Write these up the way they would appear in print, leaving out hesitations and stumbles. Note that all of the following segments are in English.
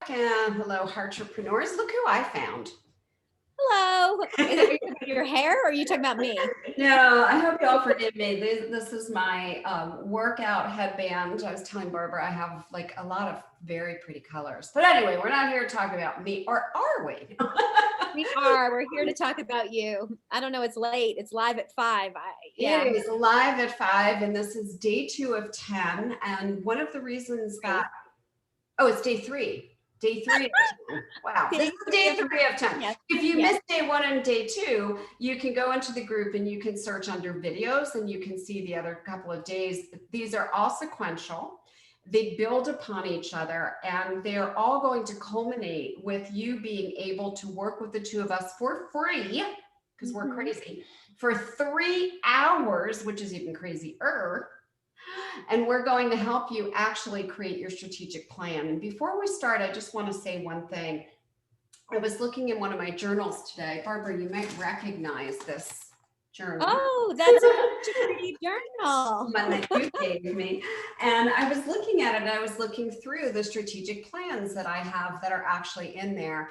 And hello, entrepreneurs. Look who I found. Hello. Are you talking about your hair or are you talking about me? No, I hope y'all forgive me. This is my workout headband. I was telling Barbara I have like a lot of very pretty colors. But anyway, we're not here to talk about me, or are we? We are. We're here to talk about you. I don't know. It's late. It's live at 5. Yeah. It is live at 5, and this is day 2 of 10. And one of the reasons that, Great. oh, it's day 3. Day 3 of 10. Wow. This Day is three day of 3 of 10. yes. If you Yes. missed day 1 and day 2, you can go into the group and you can search under videos and you can see the other couple of days. These are all sequential. They build upon each other, and they're all going to culminate with you being able to work with the two of us for free, because we're Mhm. crazy, for 3 hours, which is even crazier. And we're going to help you actually create your strategic plan. And before we start, I just want to say one thing. I was looking in one of my journals today. Barbara, you might recognize this journal. Oh, that's such a pretty journal. One that you gave me. And I was looking at it, and I was looking through the strategic plans that I have that are actually in there.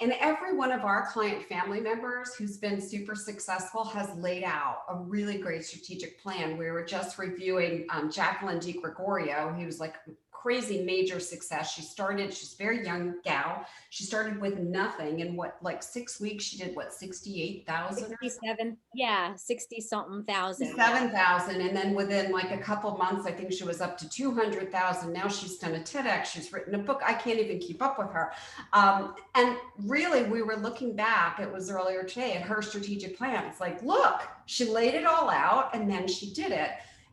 And every one of our client family members who's been super successful has laid out a really great strategic plan. We were just reviewing Jacqueline DiGregorio, who was like crazy major success. She's a very young gal. She started with nothing. In what, like 6 weeks, she did what, 68,000 or 67. Yeah. 60 something thousand. Yeah. 7,000, and then within like a couple months, I think she was up to 200,000. Now she's done a TEDx, she's written a book. I can't even keep up with her. And really, we were looking back, it was earlier today, at her strategic plan. It's like, look, she laid it all out and then she did it.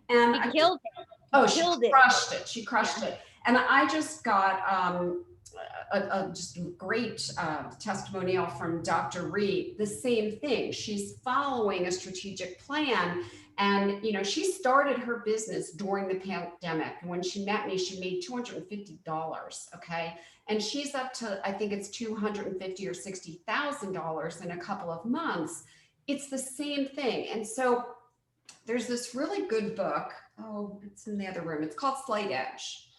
And She killed it. oh, Killed it. she crushed it. And I just got just great testimonial from Dr. Reed. The same thing. She's following a strategic plan. And, she started her business during the pandemic. And when she met me, she made $250. Okay. And she's up to, I think it's $250 or $60,000 in a couple of months. It's the same thing. And so there's this really good book. Oh, it's in the other room. It's called Slight Edge.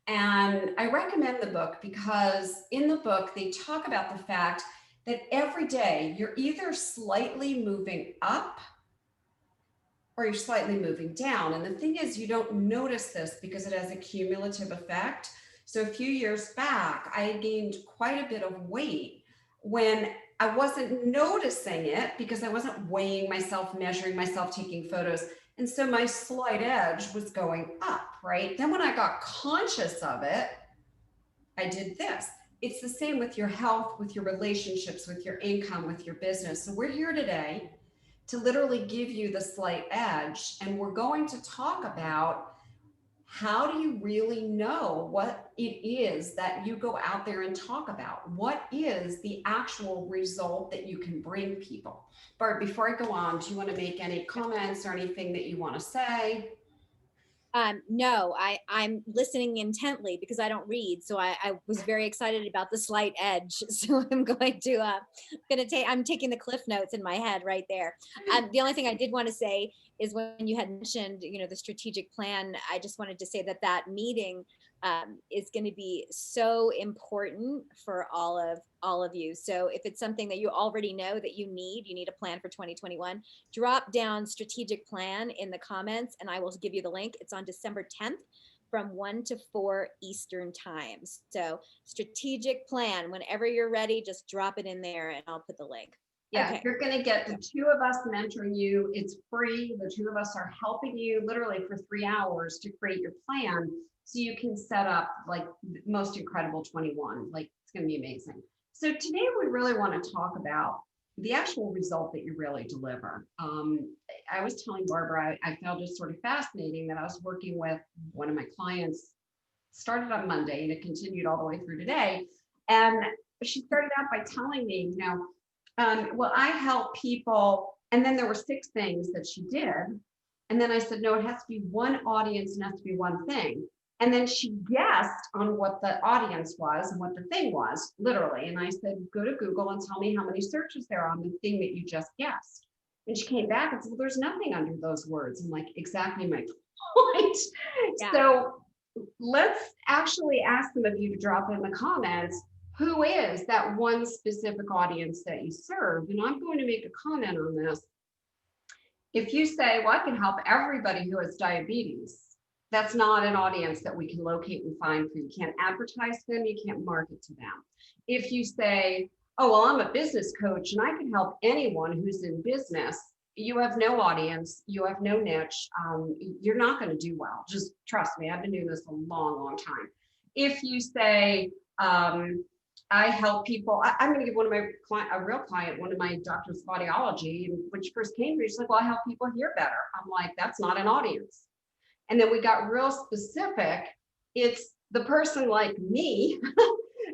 And I recommend the book because in the book, they talk about the fact that every day you're either slightly moving up or you're slightly moving down. And the thing is, you don't notice this because it has a cumulative effect. So a few years back, I gained quite a bit of weight when I wasn't noticing it because I wasn't weighing myself, measuring myself, taking photos. And so my slight edge was going up, right? Then when I got conscious of it, I did this. It's the same with your health, with your relationships, with your income, with your business. So we're here today to literally give you the slight edge. And we're going to talk about how do you really know what it is that you go out there and talk about? What is the actual result that you can bring people? Bart, before I go on, do you want to make any comments or anything that you want to say? No, I'm listening intently because I don't read. So I was very excited about the slight edge. So I'm taking the cliff notes in my head right there. The only thing I did want to say is when you had mentioned, the strategic plan, I just wanted to say that meeting is going to be so important for all of you. So if it's something that you already know that you need a plan for 2021, drop down strategic plan in the comments and I will give you the link. It's on December 10th from 1 to 4 Eastern times. So strategic plan, whenever you're ready, just drop it in there and I'll put the link. Yeah, Okay. you're going to get the two of us mentoring you. It's free. The two of us are helping you literally for 3 hours to create your plan so you can set up like the most incredible 21. Like, it's going to be amazing. So today we really want to talk about the actual result that you really deliver. I was telling Barbara, I found it sort of fascinating that I was working with one of my clients, started on Monday and it continued all the way through today. And she started out by telling me, well, I help people. And then there were 6 things that she did. And then I said, no, it has to be one audience and has to be one thing. And then she guessed on what the audience was and what the thing was, literally. And I said, go to Google and tell me how many searches there are on the thing that you just guessed. And she came back and said, well, there's nothing under those words. I'm like, exactly my point. Yeah. So let's actually ask some of you to drop in the comments, who is that one specific audience that you serve? And I'm going to make a comment on this. If you say, well, I can help everybody who has diabetes, that's not an audience that we can locate and find for you. You can't advertise to them, you can't market to them. If you say, oh, well, I'm a business coach and I can help anyone who's in business, you have no audience, you have no niche, you're not going to do well. Just trust me, I've been doing this a long, long time. If you say, I help people, I'm going to give one of my client, a real client, one of my doctors of audiology, when she first came to me, she's like, well, I help people hear better. I'm like, that's not an audience. And then we got real specific. It's the person like me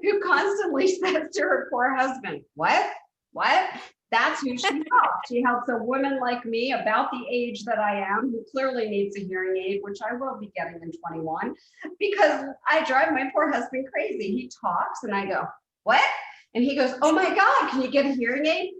who constantly says to her poor husband, what? That's who she helps. She helps a woman like me about the age that I am, who clearly needs a hearing aid, which I will be getting in 21, because I drive my poor husband crazy. He talks and I go, what? And he goes, oh my God, can you get a hearing aid?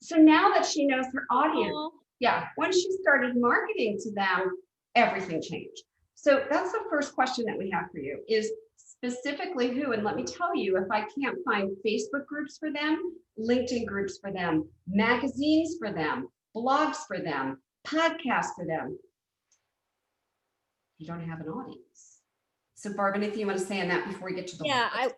So now that she knows her audience, yeah, when she started marketing to them, everything changed. So that's the first question that we have for you is specifically who, and let me tell you, if I can't find Facebook groups for them, LinkedIn groups for them, magazines for them, blogs for them, podcasts for them, you don't have an audience. So Barb, anything you want to say on that before we get to the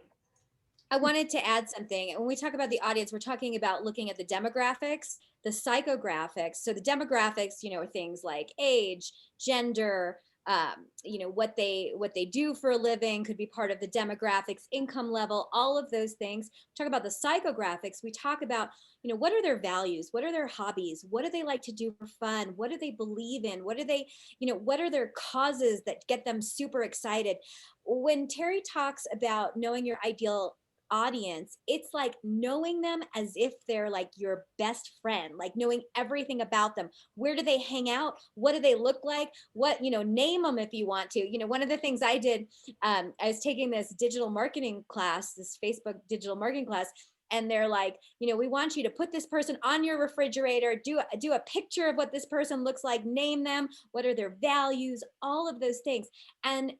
I wanted to add something. When we talk about the audience, we're talking about looking at the demographics, the psychographics. So the demographics, are things like age, gender, what they do for a living could be part of the demographics, income level, all of those things. We talk about the psychographics. We talk about, what are their values? What are their hobbies? What do they like to do for fun? What do they believe in? What are their causes that get them super excited? When Terry talks about knowing your ideal audience, it's like knowing them as if they're like your best friend, like knowing everything about them. Where do they hang out? What do they look like? What, name them if you want to. One of the things I did, I was taking this digital marketing class, this Facebook digital marketing class, and they're like, we want you to put this person on your refrigerator, do a picture of what this person looks like, name them, what are their values, all of those things. And,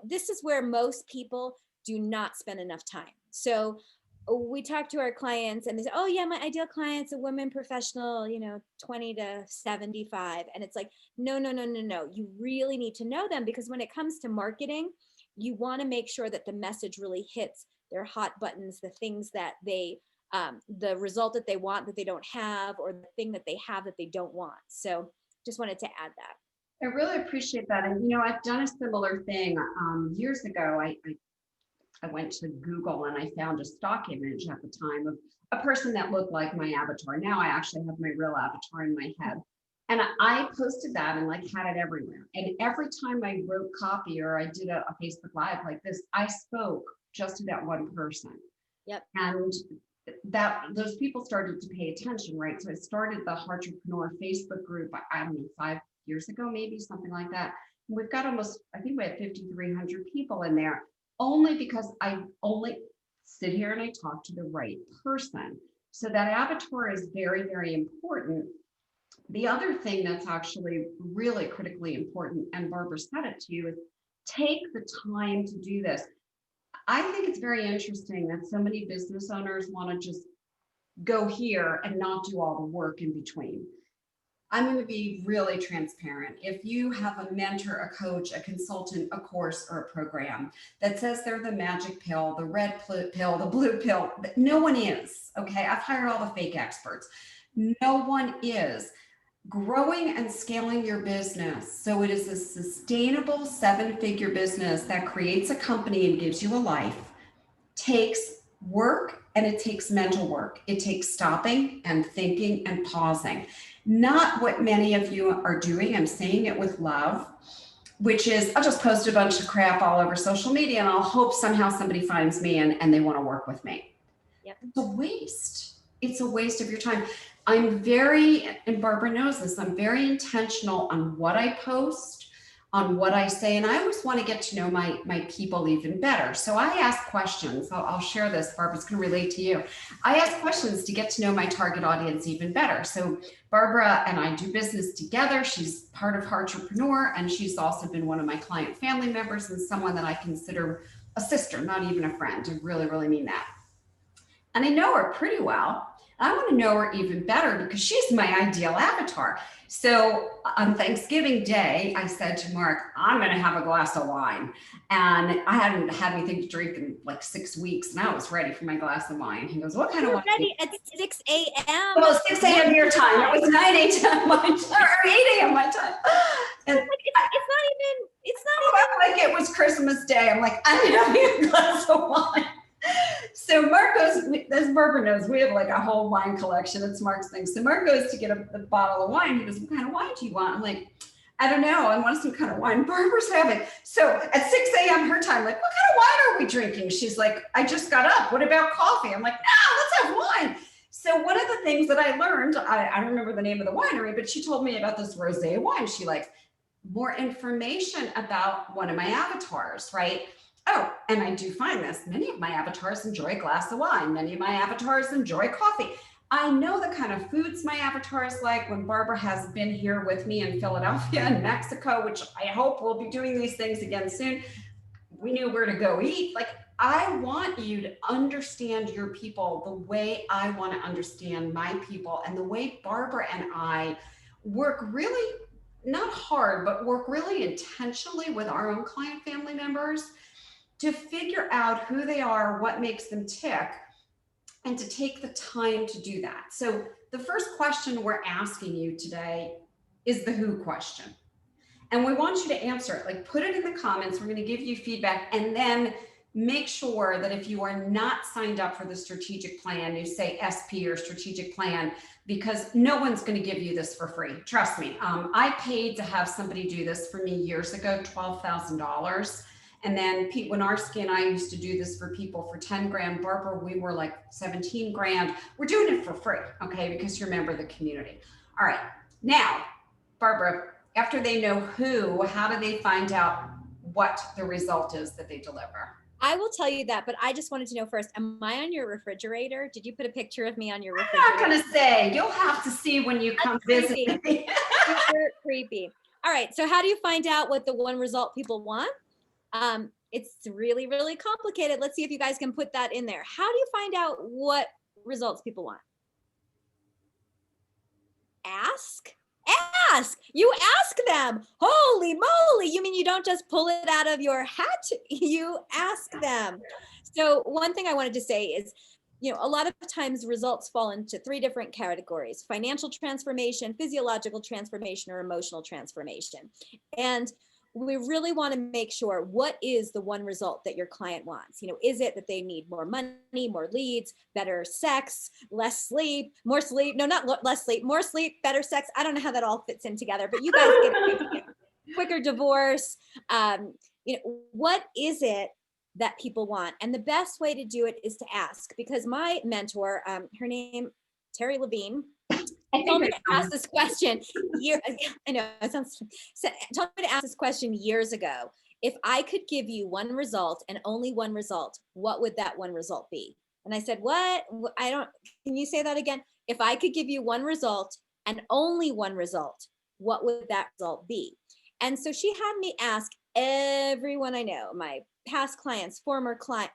this is where most people do not spend enough time. So we talk to our clients and they say, oh yeah, my ideal client's a woman professional, 20 to 75. And it's like, no. You really need to know them, because when it comes to marketing, you want to make sure that the message really hits their hot buttons, the things that they, the result that they want that they don't have, or the thing that they have that they don't want. So just wanted to add that. I really appreciate that. And, I've done a similar thing. Years ago, I went to Google and I found a stock image at the time of a person that looked like my avatar. Now I actually have my real avatar in my head. And I posted that and had it everywhere. And every time I wrote copy or I did a Facebook Live like this, I spoke just to that one person. Yep. And those people started to pay attention, right? So I started the Entrepreneur Facebook group, I don't know, 5 years ago, maybe something like that. And we've got I think we had 5,300 people in there, only because I only sit here and I talk to the right person. So that avatar is very, very important. The other thing that's actually really critically important, and Barbara said it to you, is take the time to do this. I think it's very interesting that so many business owners want to just go here and not do all the work in between. I'm going to be really transparent. If you have a mentor, a coach, a consultant, a course, or a program that says they're the magic pill, the red pill, the blue pill, no one is, okay? I've hired all the fake experts. No one is. Growing and scaling your business so it is a sustainable 7-figure business that creates a company and gives you a life takes work, and it takes mental work. It takes stopping and thinking and pausing. Not what many of you are doing. I'm saying it with love, which is I'll just post a bunch of crap all over social media and I'll hope somehow somebody finds me and they want to work with me. Yep. It's a waste. It's a waste of your time. I'm very, and Barbara knows this, I'm very intentional on what I post. on what I say. And I always want to get to know my people even better. So I ask questions. I'll share this, Barbara, it's going to relate to you. I ask questions to get to know my target audience even better. So Barbara and I do business together. She's part of Heartrepreneur, and she's also been one of my client family members and someone that I consider a sister, not even a friend. I really, really mean that. And I know her pretty well. I want to know her even better because she's my ideal avatar. So on Thanksgiving Day, I said to Mark, I'm going to have a glass of wine. And I hadn't had anything to drink in like 6 weeks, and I was ready for my glass of wine. He goes, what kind of wine? Ready at 6 a.m. Well, 6 a.m. your time. It was 9 a.m. my time, or 8 a.m. my time. And It's not even like it was Christmas Day. I'm like, I'm having a glass of wine. So Mark goes, as Barbara knows, we have like a whole wine collection. It's Mark's thing. So Mark goes to get a bottle of wine. He goes, what kind of wine do you want? I'm like, I don't know. I want some kind of wine Barbara's having. So at 6 a.m. her time, like, what kind of wine are we drinking? She's like, I just got up. What about coffee? I'm like, no, let's have wine. So one of the things that I learned, I don't remember the name of the winery, but she told me about this rosé wine she likes. More information about one of my avatars, right? Oh, and I do find this. Many of my avatars enjoy a glass of wine. Many of my avatars enjoy coffee. I know the kind of foods my avatars like. When Barbara has been here with me in Philadelphia and Mexico, which I hope we'll be doing these things again soon, we knew where to go eat. Like, I want you to understand your people the way I want to understand my people, and the way Barbara and I work really, not hard, but work really intentionally with our own client family members to figure out who they are, what makes them tick, and to take the time to do that. So the first question we're asking you today is the who question. And we want you to answer it. Like, put it in the comments. We're going to give you feedback, and then make sure that if you are not signed up for the strategic plan, you say SP or strategic plan, because no one's going to give you this for free. Trust me. I paid to have somebody do this for me years ago, $12,000. And then Pete Winarski and I used to do this for people for 10 grand. Barbara, we were like 17 grand. We're doing it for free, okay? Because you're a member of the community. All right. Now, Barbara, after they know who, how do they find out what the result is that they deliver? I will tell you that, but I just wanted to know first, am I on your refrigerator? Did you put a picture of me on your refrigerator? I'm not going to say. You'll have to see when you come visit me. Super creepy. All right. So how do you find out what the one result people want? It's really, really complicated. Let's see if you guys can put that in there. How do you find out what results people want? Ask. You ask them. Holy moly. You mean you don't just pull it out of your hat? You ask them. So one thing I wanted to say is, a lot of times results fall into 3 different categories: financial transformation, physiological transformation, or emotional transformation. And we really want to make sure, what is the one result that your client wants? Is it that they need more money, more leads, better sex, less sleep, more sleep? No, not less sleep, more sleep, better sex. I don't know how that all fits in together, but you guys get it. Quicker divorce. What is it that people want? And the best way to do it is to ask, because my mentor, her name, Terry Levine, told me to ask this question. I know it sounds. Told me to ask this question years ago. If I could give you one result and only one result, what would that one result be? And I said, what? Can you say that again? If I could give you one result and only one result, what would that result be? And so she had me ask everyone I know, my past clients, former client.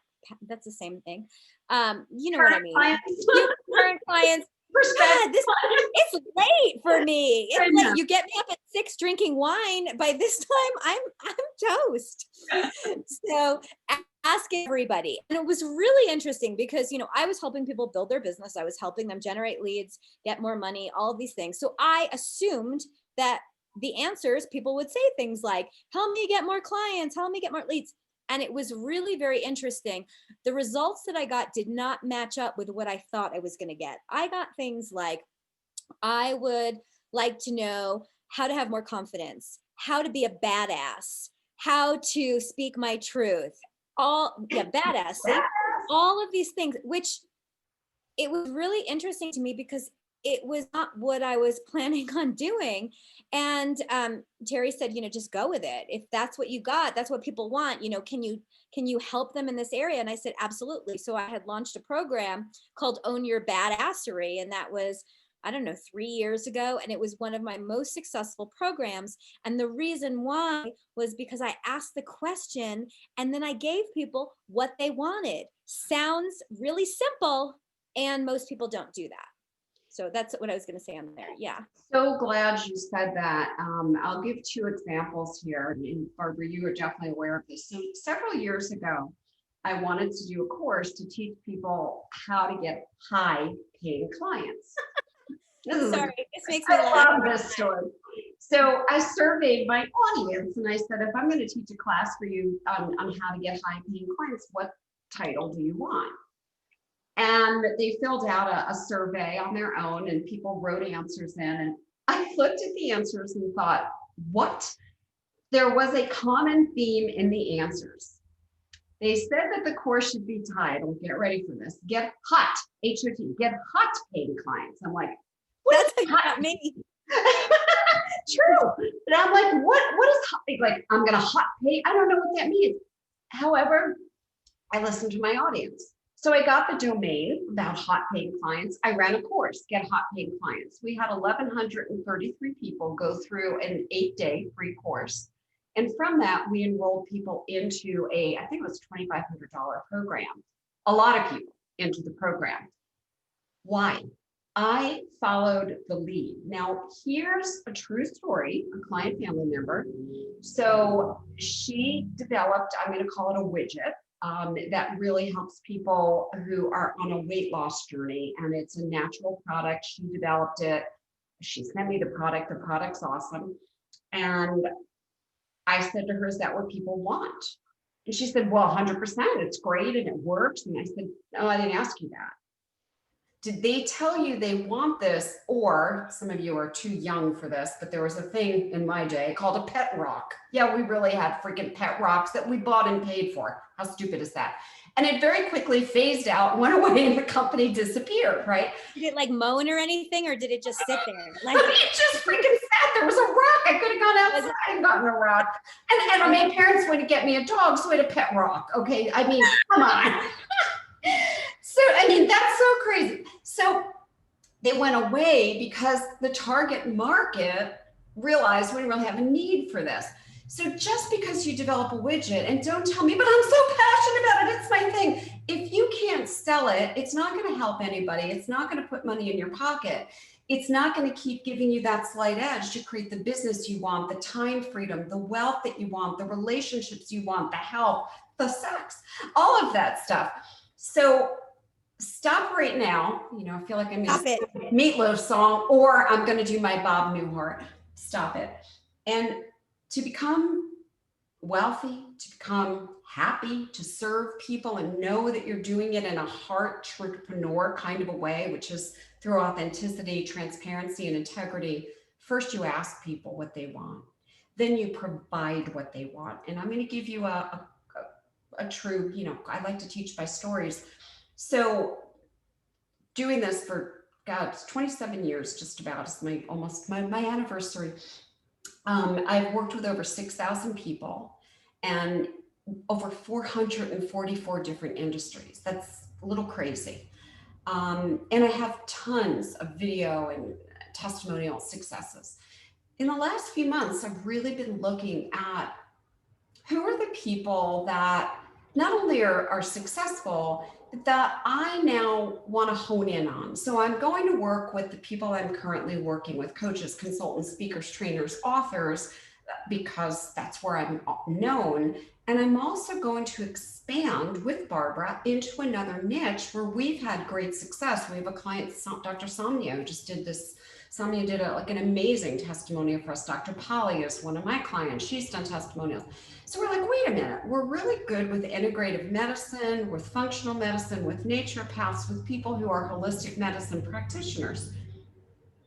That's the same thing. You know what I mean? Current clients. It's late for me. It's late. You get me up at 6 drinking wine. By this time, I'm toast. So ask everybody. And it was really interesting because, I was helping people build their business. I was helping them generate leads, get more money, all of these things. So I assumed that the answers, people would say things like, help me get more clients, help me get more leads. And it was really very interesting. The results that I got did not match up with what I thought I was going to get. I got things like, I would like to know how to have more confidence, how to be a badass, how to speak my truth, badass, see? All of these things, which it was really interesting to me because it was not what I was planning on doing. And Terry said, just go with it. If that's what you got, that's what people want. Can you help them in this area? And I said, absolutely. So I had launched a program called Own Your Badassery, and that was, I don't know, 3 years ago. And it was one of my most successful programs. And the reason why was because I asked the question and then I gave people what they wanted. Sounds really simple, and most people don't do that. So that's what I was going to say on there. Yeah. So glad you said that. I'll give 2 examples here. And Barbara, you are definitely aware of this. So several years ago, I wanted to do a course to teach people how to get high paying clients. Sorry, this makes me laugh. I love this story. So I surveyed my audience and I said, if I'm going to teach a class for you on how to get high paying clients, what title do you want? And they filled out a survey on their own and people wrote answers in. And I looked at the answers and thought, what? There was a common theme in the answers. They said that the course should be titled, get ready for this, get hot, H-O-T, get hot paying clients. I'm like, that's not me. True. But I'm like, what is hot? Like, I'm going to hot pay. I don't know what that means. However, I listened to my audience. So I got the domain about hot paying clients. I ran a course, Get Hot Paying Clients. We had 1,133 people go through an 8-day free course. And from that, we enrolled people into I think it was a $2,500 program. A lot of people into the program. Why? I followed the lead. Now, here's a true story, a client family member. So she developed, I'm going to call it a widget, that really helps people who are on a weight loss journey. And it's a natural product. She developed it. She sent me the product. The product's awesome. And I said to her, is that what people want? And she said, well, 100%, it's great and it works. And I said, no, I didn't ask you that. Did they tell you they want this? Or some of you are too young for this, but there was a thing in my day called a pet rock. Yeah, we really had freaking pet rocks that we bought and paid for. How stupid is that? And it very quickly phased out, went away, and the company disappeared, right? Did it like moan or anything, or did it just sit there? Like, it just freaking sat. There was a rock. I could have gone outside and gotten a rock. And my parents went to get me a dog, so I had a pet rock. Okay, I mean, come on. So, I mean, that's so crazy. So they went away because the target market realized we didn't really have a need for this. So just because you develop a widget, and don't tell me, but I'm so passionate about it, it's my thing. If you can't sell it, it's not going to help anybody. It's not going to put money in your pocket. It's not going to keep giving you that slight edge to create the business you want, the time freedom, the wealth that you want, the relationships you want, the health, the sex, all of that stuff. So stop right now. I feel like I'm going to Meatloaf song, or I'm going to do my Bob Newhart. Stop it. And to become wealthy, to become happy, to serve people and know that you're doing it in a heart entrepreneur kind of a way, which is through authenticity, transparency, and integrity. First, you ask people what they want. Then you provide what they want. And I'm going to give you a true, I like to teach by stories. So doing this for, God, it's 27 years, just about. It's my anniversary. I've worked with over 6,000 people and over 444 different industries. That's a little crazy. And I have tons of video and testimonial successes. In the last few months, I've really been looking at who are the people that not only are successful, but that I now want to hone in on. So I'm going to work with the people I'm currently working with, coaches, consultants, speakers, trainers, authors, because that's where I'm known. And I'm also going to expand with Barbara into another niche where we've had great success. We have a client, Dr. Somnia, who just did this. Somnia did an amazing testimonial for us. Dr. Polly is one of my clients. She's done testimonials. So we're like, wait a minute, we're really good with integrative medicine, with functional medicine, with naturopaths, with people who are holistic medicine practitioners.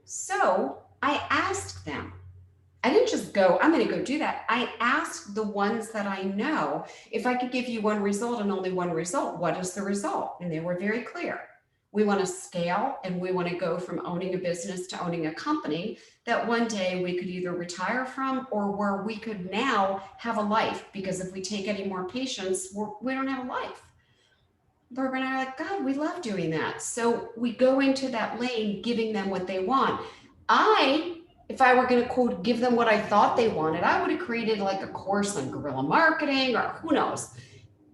So I asked them, I didn't just go, I'm going to go do that. I asked the ones that I know, if I could give you one result and only one result, what is the result? And they were very clear. We want to scale, and we want to go from owning a business to owning a company that one day we could either retire from, or where we could now have a life. Because if we take any more patients, we don't have a life. Barbara and I are like, God, we love doing that. So we go into that lane, giving them what they want. If I were going to quote, give them what I thought they wanted, I would have created like a course on guerrilla marketing, or who knows.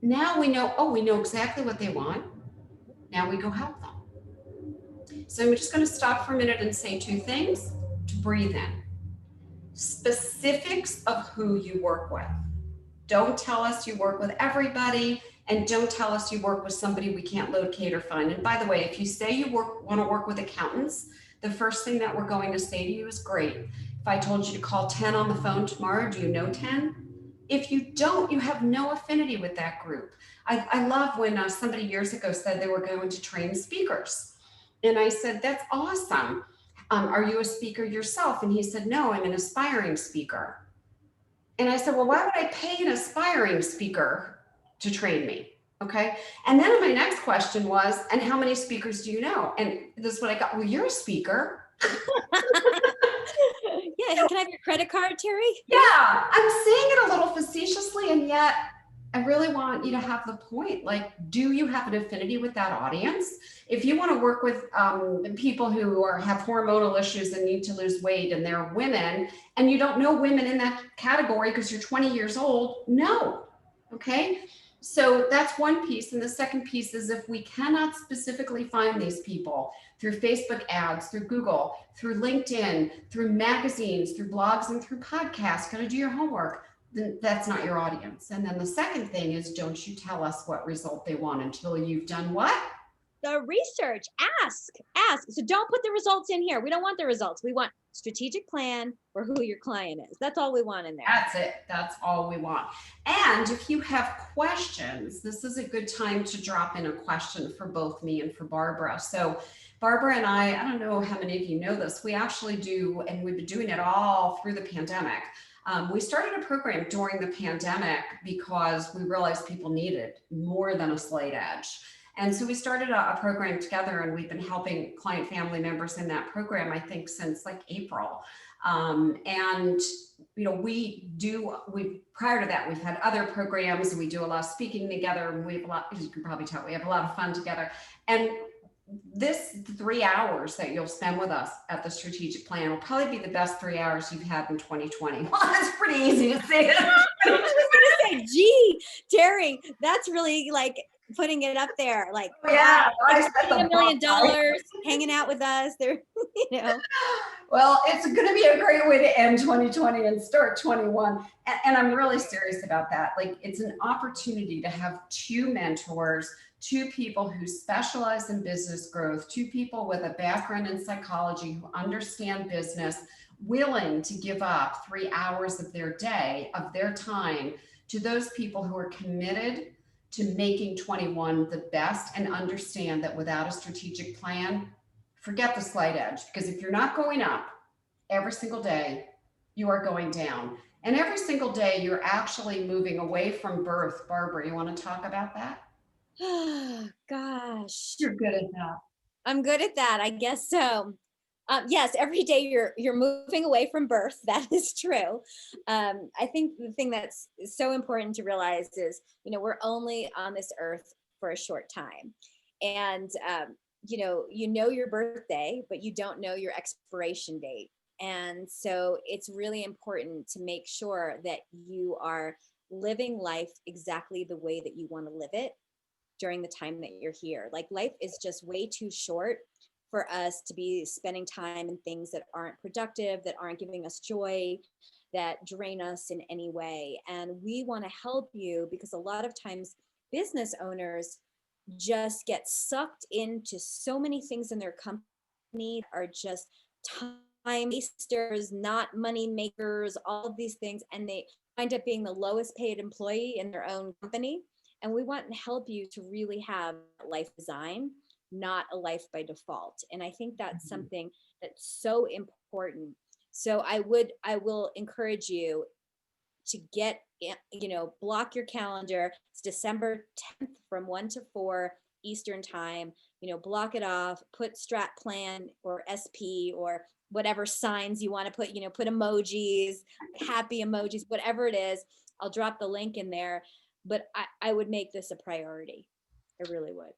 Now we know, oh, we know exactly what they want. Now we go help them. So I'm just going to stop for a minute and say two things to breathe in. Specifics of who you work with. Don't tell us you work with everybody, and don't tell us you work with somebody we can't locate or find. And by the way, if you say you want to work with accountants, the first thing that we're going to say to you is great. If I told you to call 10 on the phone tomorrow, do you know 10? If you don't, you have no affinity with that group. I love when somebody years ago said they were going to train speakers. And I said, that's awesome. Are you a speaker yourself? And he said, no, I'm an aspiring speaker. And I said, well, why would I pay an aspiring speaker to train me? Okay. And then my next question was, and how many speakers do you know? And this is what I got. Well, you're a speaker. Yeah, can I have your credit card, Terry? Yeah, I'm saying it a little facetiously, and yet I really want you to have the point. Like, do you have an affinity with that audience? If you want to work with people who have hormonal issues and need to lose weight, and they're women, and you don't know women in that category because you're 20 years old, no. Okay. So that's one piece. And the second piece is, if we cannot specifically find these people through Facebook ads, through Google, through LinkedIn, through magazines, through blogs, and through podcasts, got to do your homework, then that's not your audience. And then the second thing is, don't you tell us what result they want until you've done what? The research. Ask. So don't put the results in here. We don't want the results. We want strategic plan for who your client is. That's all we want in there. That's it. That's all we want. And if you have questions, this is a good time to drop in a question for both me and for Barbara. So Barbara and I don't know how many of you know this, we actually do, and we've been doing it all through the pandemic. We started a program during the pandemic because we realized people needed more than a slight edge. And so we started a program together, and we've been helping client family members in that program, I think, since like April. And prior to that, we've had other programs, and we do a lot of speaking together, and we have a lot, as you can probably tell, we have a lot of fun together. And this 3 hours that you'll spend with us at the strategic plan will probably be the best 3 hours you've had in 2020. Well, that's pretty easy to say. I was gonna say, gee, Terry, that's really like putting it up there, like, yeah, $1 million hanging out with us. They're, Well, it's going to be a great way to end 2020 and start 21. And I'm really serious about that. Like, it's an opportunity to have two mentors, two people who specialize in business growth, two people with a background in psychology who understand business, willing to give up 3 hours of their day, of their time, to those people who are committed to making 21 the best, and understand that without a strategic plan, forget the slight edge, because if you're not going up every single day, you are going down. And every single day, you're actually moving away from birth. Barbara, you want to talk about that? Oh, gosh. You're good at that. I'm good at that. I guess so. Yes, every day you're moving away from birth. That is true. I think the thing that's so important to realize is, we're only on this earth for a short time, and you know your birthday, but you don't know your expiration date. And so it's really important to make sure that you are living life exactly the way that you want to live it during the time that you're here. Like, life is just way too short for us to be spending time in things that aren't productive, that aren't giving us joy, that drain us in any way. And we want to help you, because a lot of times business owners just get sucked into so many things in their company are just time wasters, not money makers, all of these things, and they wind up being the lowest paid employee in their own company. And we want to help you to really have life design, not a life by default. And I think that's something that's so important. So I will encourage you to get, block your calendar. It's December 10th from 1 to 4 Eastern time, block it off, put strat plan or SP or whatever signs you want to put, put emojis, happy emojis, whatever it is. I'll drop the link in there, but I would make this a priority. I really would.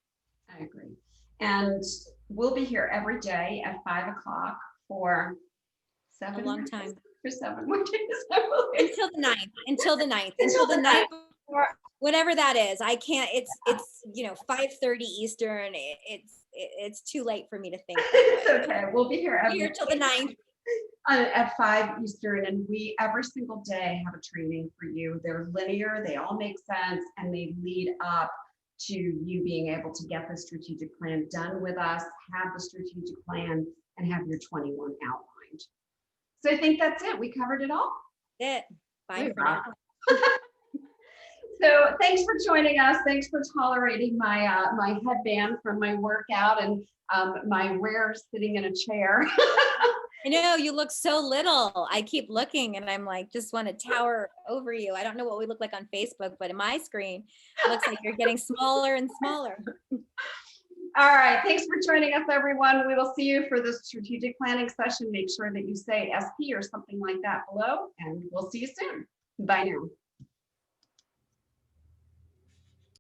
I agree. And we'll be here every day at 5 o'clock for A long time. For 7 more days, I believe. Until the 9th, until the 9th, before, whatever that is. I can't, it's 5:30 Eastern. It's too late for me to think. It's okay. We'll be here till the 9th. At 5 Eastern, and we every single day have a training for you. They're linear, they all make sense, and they lead up to you being able to get the strategic plan done with us, have the strategic plan, and have your 21 outlined. So I think that's it. We covered it all. That's it. Bye for now. So thanks for joining us. Thanks for tolerating my my headband from my workout and my rare sitting in a chair. I know you look so little. I keep looking and I'm like, just want to tower over you. I don't know what we look like on Facebook, but in my screen, it looks like you're getting smaller and smaller. All right. Thanks for joining us, everyone. We will see you for the strategic planning session. Make sure that you say SP or something like that below, and we'll see you soon. Bye now.